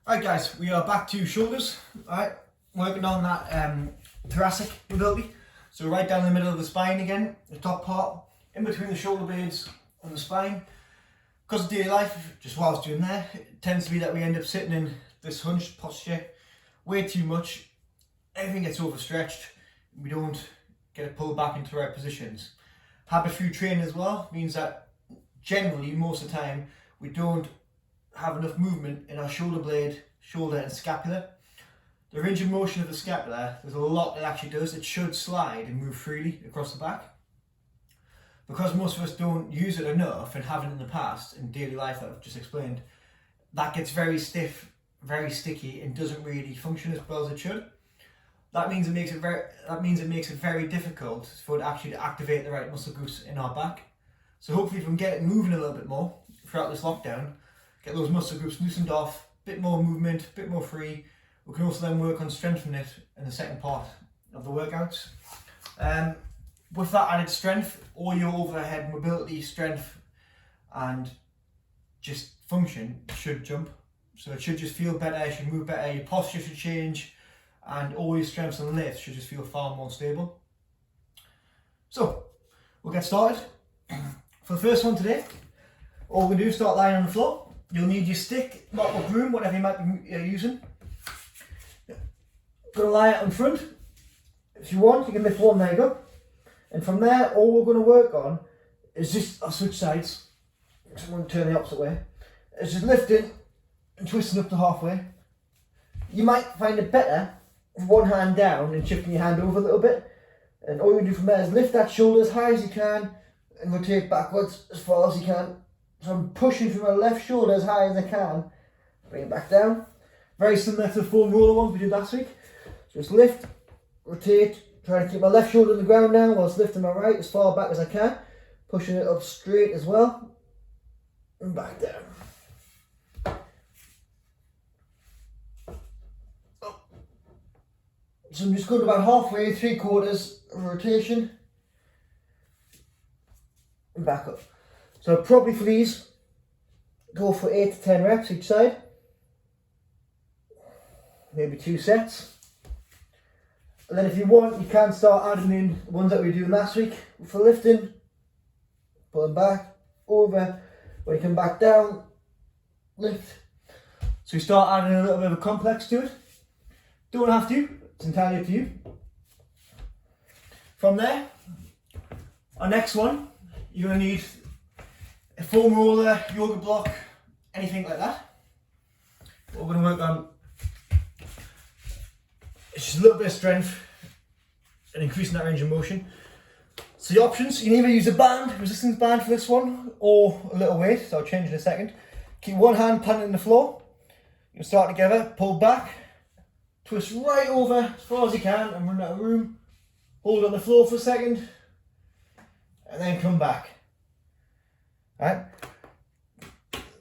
Right guys, we are back to shoulders, alright, working on that thoracic mobility. So right down the middle of the spine again, the top part, in between the shoulder blades and the spine. Because of daily life, just whilst doing there, it tends to be that we end up sitting in this hunched posture way too much. Everything gets overstretched, we don't get it pulled back into the right positions. Habit through training as well means that generally, most of the time, we don't have enough movement in our shoulder blade, shoulder and scapula. The range of motion of the scapula, there's a lot it actually does. It should slide and move freely across the back. Because most of us don't use it enough and haven't in the past, in daily life that I've just explained, that gets very stiff, very sticky and doesn't really function as well as it should. That means it makes it very difficult for it actually to activate the right muscle groups in our back. So hopefully if we can get it moving a little bit more throughout this lockdown, get those muscle groups loosened off, a bit more movement, a bit more free. We can also then work on strengthening it in the second part of the workouts. With that added strength, all your overhead mobility, strength and just function should jump. So it should just feel better, it should move better, your posture should change, and all your strengths and lifts should just feel far more stable. So, we'll get started. For the first one today, all we're going to do is start lying on the floor. You'll need your stick, mop or broom, whatever you might be using. Going to lie out in front. If you want, you can lift one leg up. And from there, all we're going to work on is just, I'll switch sides. So I'm going to turn the opposite way. It's just lifting and twisting up to halfway. You might find it better with one hand down and shifting your hand over a little bit. And all you do from there is lift that shoulder as high as you can and rotate backwards as far as you can. So I'm pushing from my left shoulder as high as I can, bring it back down. Very similar to the foam roller ones we did last week. Just lift, rotate, trying to keep my left shoulder on the ground now whilst lifting my right as far back as I can. Pushing it up straight as well, and back down. So I'm just going about halfway, 3/4 of rotation, and back up. So probably for these, go for 8 to 10 reps each side. Maybe 2 sets. And then if you want, you can start adding in the ones that we were doing last week. For lifting, pulling back, over, when you come back down, lift. So you start adding a little bit of a complex to it. Don't have to, it's entirely up to you. From there, our next one, you're going to need a foam roller, yoga block, anything like that. What we're going to work on is just a little bit of strength and increasing that range of motion. So the options, you can either use a band, resistance band for this one, or a little weight, so I'll change in a second. Keep one hand planted on the floor, you can start together, pull back, twist right over as far as you can and run out of room. Hold on the floor for a second, and then come back. Right.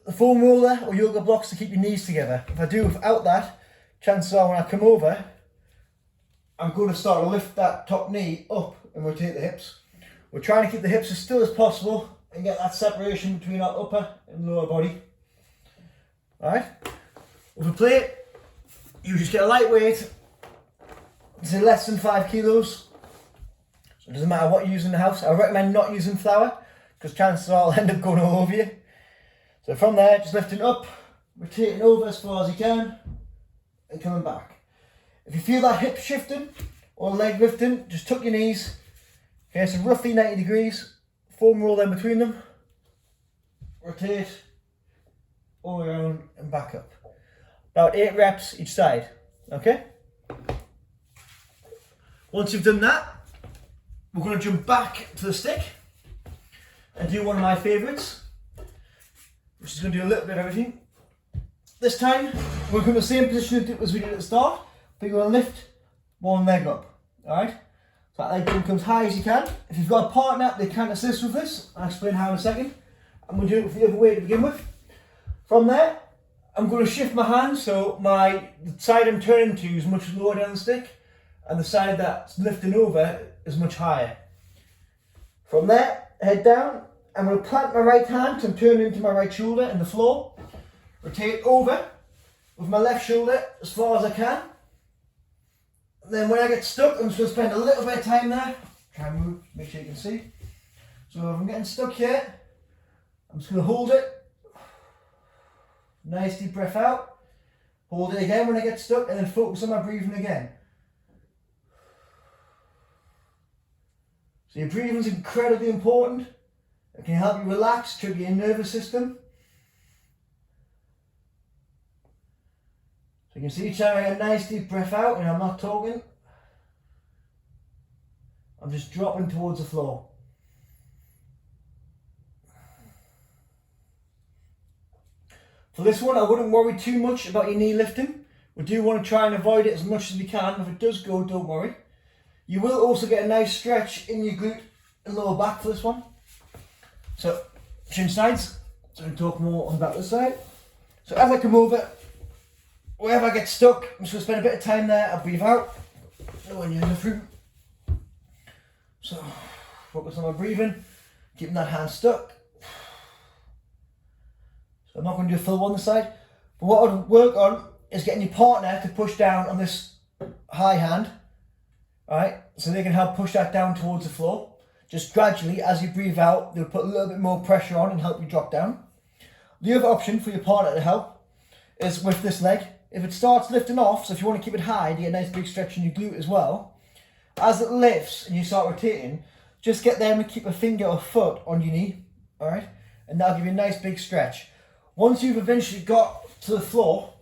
The foam roller or yoga blocks to keep your knees together. If I do without that, chances are when I come over, I'm going to start to lift that top knee up and rotate the hips. We're trying to keep the hips as still as possible and get that separation between our upper and lower body. Alright? With a plate, you just get a light weight, say less than 5 kilos. So it doesn't matter what you use in the house. I recommend not using flour, because chances are I'll end up going all over you. So from there, just lifting up, rotating over as far as you can, and coming back. If you feel that hip shifting, or leg lifting, just tuck your knees. Okay, so roughly 90 degrees, foam roll in between them, rotate, all around and back up. About 8 reps each side, okay? Once you've done that, we're going to jump back to the stick and do one of my favourites, which is going to do a little bit of everything. This time, we're going to the same position as we did at the start, but you're going to lift one leg up, alright? So that leg comes high as you can. If you've got a partner, they can assist with this. I'll explain how in a second. I'm going to do it with the other way to begin with. From there, I'm going to shift my hand so the side I'm turning to is much lower down the stick, and the side that's lifting over is much higher. From there, head down, I'm going to plant my right hand, so I'm turning into my right shoulder in the floor, rotate over, with my left shoulder as far as I can. And then when I get stuck, I'm just going to spend a little bit of time there. Try and move, make sure you can see. So if I'm getting stuck here, I'm just going to hold it. Nice deep breath out. Hold it again when I get stuck, and then focus on my breathing again. So your breathing is incredibly important. It can help you relax, trigger your nervous system. So you can see each time I get a nice deep breath out, and I'm not talking, I'm just dropping towards the floor. For this one, I wouldn't worry too much about your knee lifting. We do want to try and avoid it as much as we can. If it does go, don't worry. You will also get a nice stretch in your glute and lower back for this one. So, chin sides. So I'm going to talk more on that this side. So as I come over, wherever I get stuck, I'm just going to spend a bit of time there. I'll breathe out. When you're in the through. So, focus on my breathing. Keeping that hand stuck. So I'm not going to do a full one this side. But what I'd work on is getting your partner to push down on this high hand. Alright, so they can help push that down towards the floor. Just gradually, as you breathe out, they'll put a little bit more pressure on and help you drop down. The other option for your partner to help is with this leg. If it starts lifting off, so if you want to keep it high, you get a nice big stretch in your glute as well. As it lifts and you start rotating, just get them to keep a finger or foot on your knee. Alright, and that'll give you a nice big stretch. Once you've eventually got to the floor,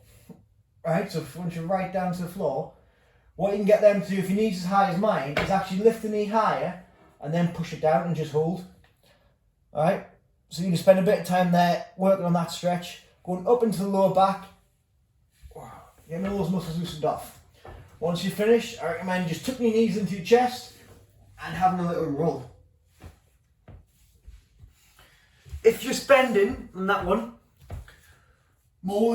right, so once you're right down to the floor, what you can get them to do, if your knee's as high as mine, is actually lift the knee higher and then push it down and just hold. Alright, so you can spend a bit of time there working on that stretch, going up into the lower back, getting all those muscles loosened off. Once you're finished, I recommend just tucking your knees into your chest and having a little roll. If you're spending on that one more